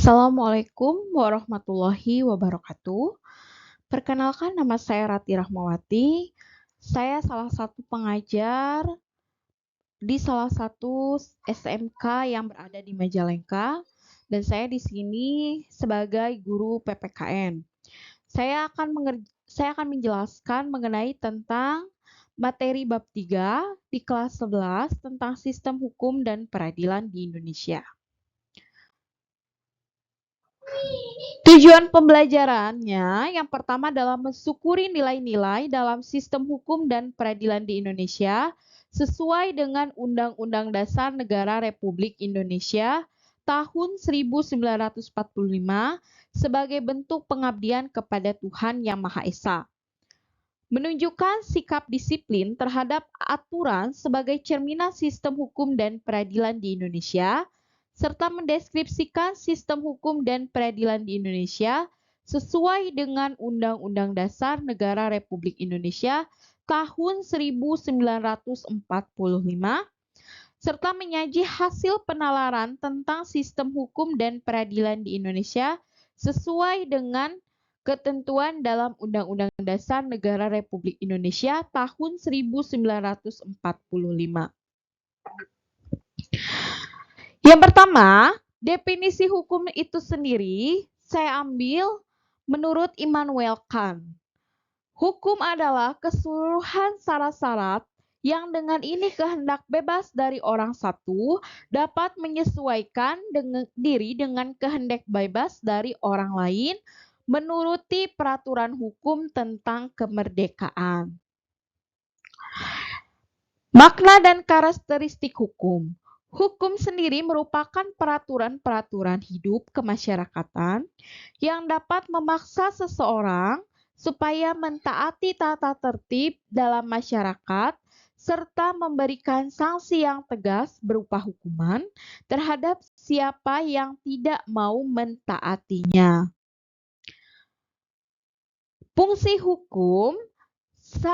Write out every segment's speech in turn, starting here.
Assalamualaikum warahmatullahi wabarakatuh. Perkenalkan, nama saya Rati Rahmawati. Saya salah satu pengajar di salah satu SMK yang berada di Majalengka, dan saya di sini sebagai guru PPKN. Saya akan menjelaskan mengenai tentang materi bab 3 di kelas 11 tentang sistem hukum dan peradilan di Indonesia. Tujuan pembelajarannya yang pertama adalah mensyukuri nilai-nilai dalam sistem hukum dan peradilan di Indonesia sesuai dengan Undang-Undang Dasar Negara Republik Indonesia tahun 1945 sebagai bentuk pengabdian kepada Tuhan Yang Maha Esa. Menunjukkan sikap disiplin terhadap aturan sebagai cerminan sistem hukum dan peradilan di Indonesia, serta mendeskripsikan sistem hukum dan peradilan di Indonesia sesuai dengan Undang-Undang Dasar Negara Republik Indonesia tahun 1945, serta menyaji hasil penalaran tentang sistem hukum dan peradilan di Indonesia sesuai dengan ketentuan dalam Undang-Undang Dasar Negara Republik Indonesia tahun 1945. Yang pertama, definisi hukum itu sendiri saya ambil menurut Immanuel Kant. Hukum adalah keseluruhan syarat-syarat yang dengan ini kehendak bebas dari orang satu dapat menyesuaikan diri dengan kehendak bebas dari orang lain menuruti peraturan hukum tentang kemerdekaan. Makna dan karakteristik hukum. Hukum sendiri merupakan peraturan-peraturan hidup kemasyarakatan yang dapat memaksa seseorang supaya mentaati tata tertib dalam masyarakat serta memberikan sanksi yang tegas berupa hukuman terhadap siapa yang tidak mau mentaatinya. Fungsi hukum: 1.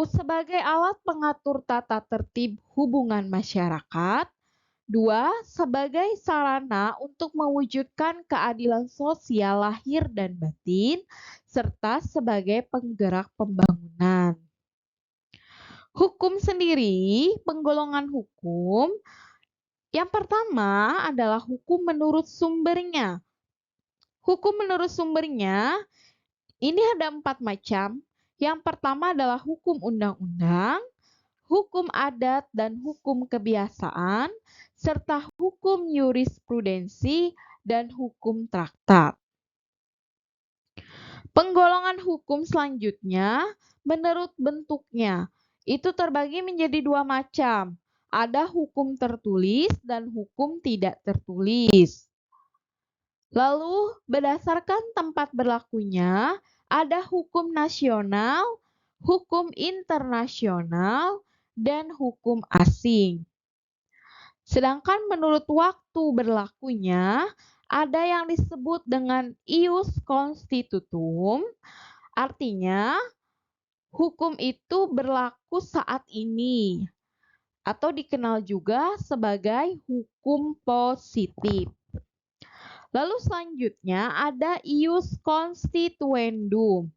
Sebagai alat pengatur tata tertib hubungan masyarakat. 2. Sebagai sarana untuk mewujudkan keadilan sosial lahir dan batin, serta sebagai penggerak pembangunan. Hukum sendiri, penggolongan hukum. Yang pertama adalah hukum menurut sumbernya. Hukum menurut sumbernya, ini ada 4 macam. Yang pertama adalah hukum undang-undang, hukum adat dan hukum kebiasaan, serta hukum jurisprudensi dan hukum traktat. Penggolongan hukum selanjutnya menurut bentuknya. Itu terbagi menjadi 2 macam. Ada hukum tertulis dan hukum tidak tertulis. Lalu berdasarkan tempat berlakunya, ada hukum nasional, hukum internasional, dan hukum asing. Sedangkan menurut waktu berlakunya, ada yang disebut dengan ius constitutum, artinya hukum itu berlaku saat ini, atau dikenal juga sebagai hukum positif. Lalu selanjutnya ada ius constituendum,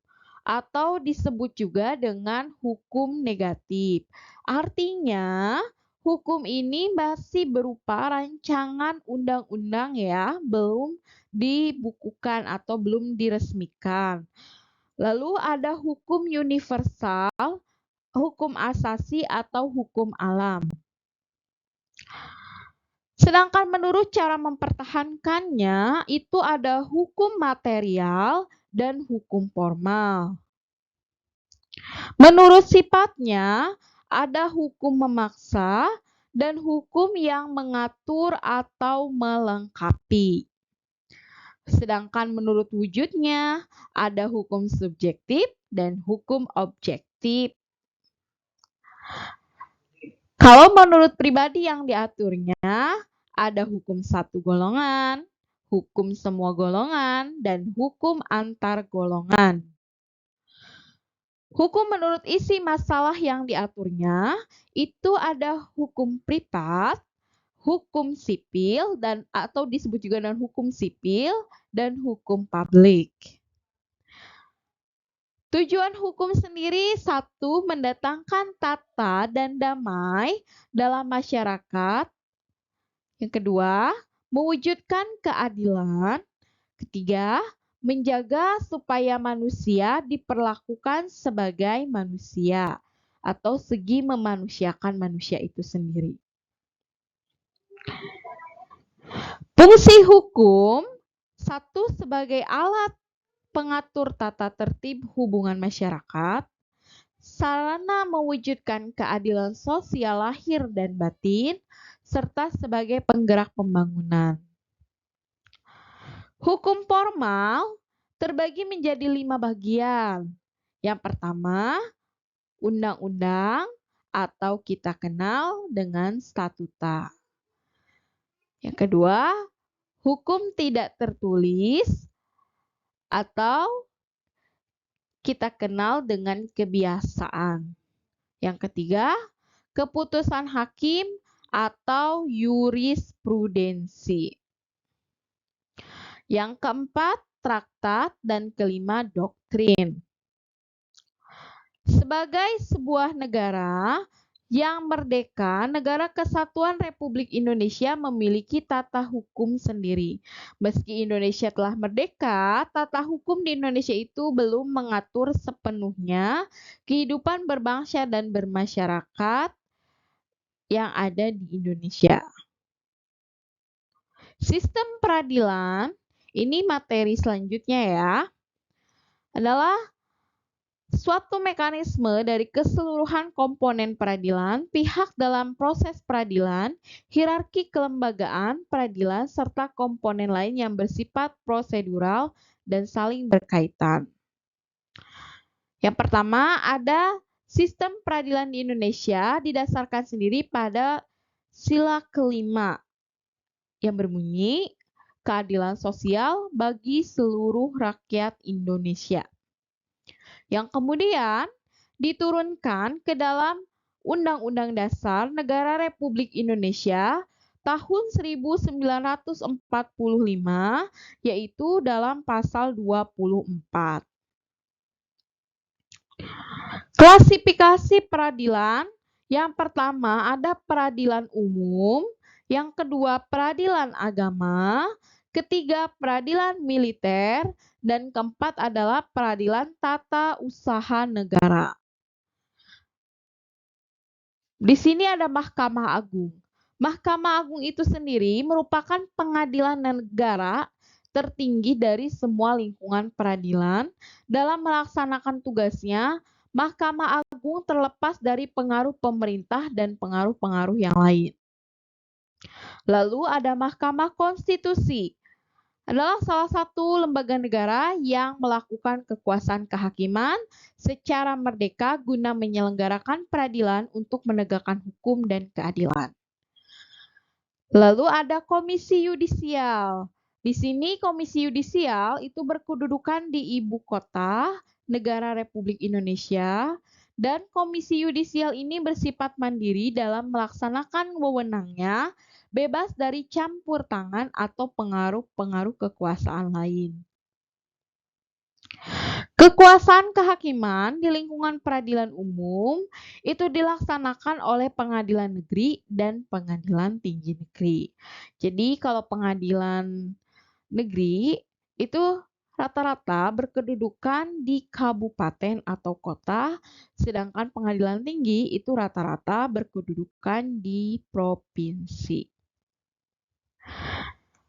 atau disebut juga dengan hukum negatif. Artinya, hukum ini masih berupa rancangan undang-undang ya, belum dibukukan atau belum diresmikan. Lalu ada hukum universal, hukum asasi atau hukum alam. Sedangkan menurut cara mempertahankannya, itu ada hukum material dan hukum formal. Menurut sifatnya, ada hukum memaksa dan hukum yang mengatur atau melengkapi. Sedangkan menurut wujudnya, ada hukum subjektif dan hukum objektif. Kalau menurut pribadi yang diaturnya, ada hukum satu golongan, hukum semua golongan, dan hukum antar golongan. Hukum menurut isi masalah yang diaturnya, itu ada hukum privat, hukum sipil dan atau disebut juga dengan hukum sipil dan hukum publik. Tujuan hukum sendiri satu, mendatangkan tata dan damai dalam masyarakat. Yang kedua, mewujudkan keadilan. Ketiga, menjaga supaya manusia diperlakukan sebagai manusia atau segi memanusiakan manusia itu sendiri. Fungsi hukum satu, sebagai alat pengatur tata tertib hubungan masyarakat, sarana mewujudkan keadilan sosial lahir dan batin, serta sebagai penggerak pembangunan. Hukum formal terbagi menjadi 5 bagian. Yang pertama, undang-undang atau kita kenal dengan statuta. Yang kedua, hukum tidak tertulis atau kita kenal dengan kebiasaan. Yang ketiga, keputusan hakim atau jurisprudensi. Yang keempat, traktat, dan kelima, doktrin. Sebagai sebuah negara yang merdeka, Negara Kesatuan Republik Indonesia memiliki tata hukum sendiri. Meski Indonesia telah merdeka, tata hukum di Indonesia itu belum mengatur sepenuhnya kehidupan berbangsa dan bermasyarakat yang ada di Indonesia. Sistem peradilan, ini materi selanjutnya ya, adalah suatu mekanisme dari keseluruhan komponen peradilan, pihak dalam proses peradilan, hierarki kelembagaan peradilan, serta komponen lain yang bersifat prosedural dan saling berkaitan. Yang pertama, ada sistem peradilan di Indonesia didasarkan sendiri pada sila kelima yang berbunyi keadilan sosial bagi seluruh rakyat Indonesia, yang kemudian diturunkan ke dalam Undang-Undang Dasar Negara Republik Indonesia tahun 1945, yaitu dalam pasal 24. Klasifikasi peradilan, yang pertama ada peradilan umum, yang kedua peradilan agama, ketiga peradilan militer, dan keempat adalah peradilan tata usaha negara. Di sini ada Mahkamah Agung. Mahkamah Agung itu sendiri merupakan pengadilan negara tertinggi dari semua lingkungan peradilan. Dalam melaksanakan tugasnya, Mahkamah Agung terlepas dari pengaruh pemerintah dan pengaruh-pengaruh yang lain. Lalu ada Mahkamah Konstitusi, adalah salah satu lembaga negara yang melakukan kekuasaan kehakiman secara merdeka guna menyelenggarakan peradilan untuk menegakkan hukum dan keadilan. Lalu ada Komisi Yudisial. Di sini Komisi Yudisial itu berkedudukan di ibu kota negara Republik Indonesia, dan Komisi Yudisial ini bersifat mandiri dalam melaksanakan wewenangnya, bebas dari campur tangan atau pengaruh-pengaruh kekuasaan lain. Kekuasaan kehakiman di lingkungan peradilan umum itu dilaksanakan oleh pengadilan negeri dan pengadilan tinggi negeri. Jadi kalau pengadilan negeri itu rata-rata berkedudukan di kabupaten atau kota, sedangkan pengadilan tinggi itu rata-rata berkedudukan di provinsi.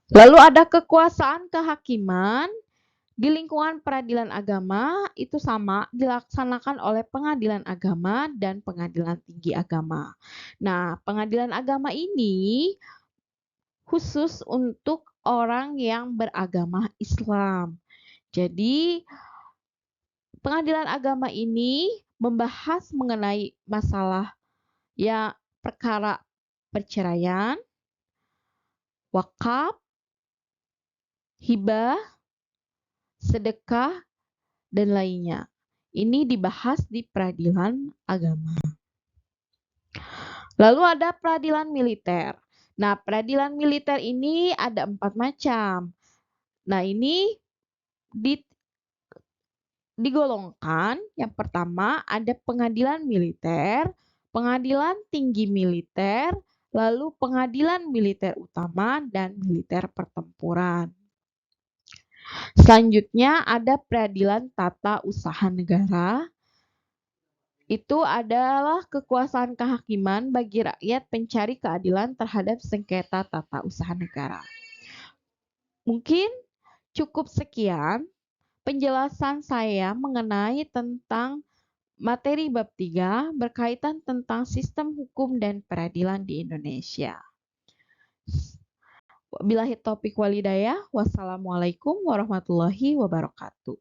Lalu ada kekuasaan kehakiman di lingkungan peradilan agama, itu sama dilaksanakan oleh pengadilan agama dan pengadilan tinggi agama. Nah, pengadilan agama ini khusus untuk orang yang beragama Islam. Jadi, pengadilan agama ini membahas mengenai masalah ya perkara perceraian, wakaf, hibah, sedekah, dan lainnya. Ini dibahas di peradilan agama. Lalu ada peradilan militer. Nah, peradilan militer ini ada 4 macam. Nah, ini digolongkan. Yang pertama ada pengadilan militer, pengadilan tinggi militer, lalu pengadilan militer utama, dan militer pertempuran. Selanjutnya ada peradilan tata usaha negara. Itu adalah kekuasaan kehakiman bagi rakyat pencari keadilan terhadap sengketa tata usaha negara. Mungkin cukup sekian penjelasan saya mengenai tentang materi bab 3 berkaitan tentang sistem hukum dan peradilan di Indonesia. Wabillahi taufiq walhidayah. Wassalamualaikum warahmatullahi wabarakatuh.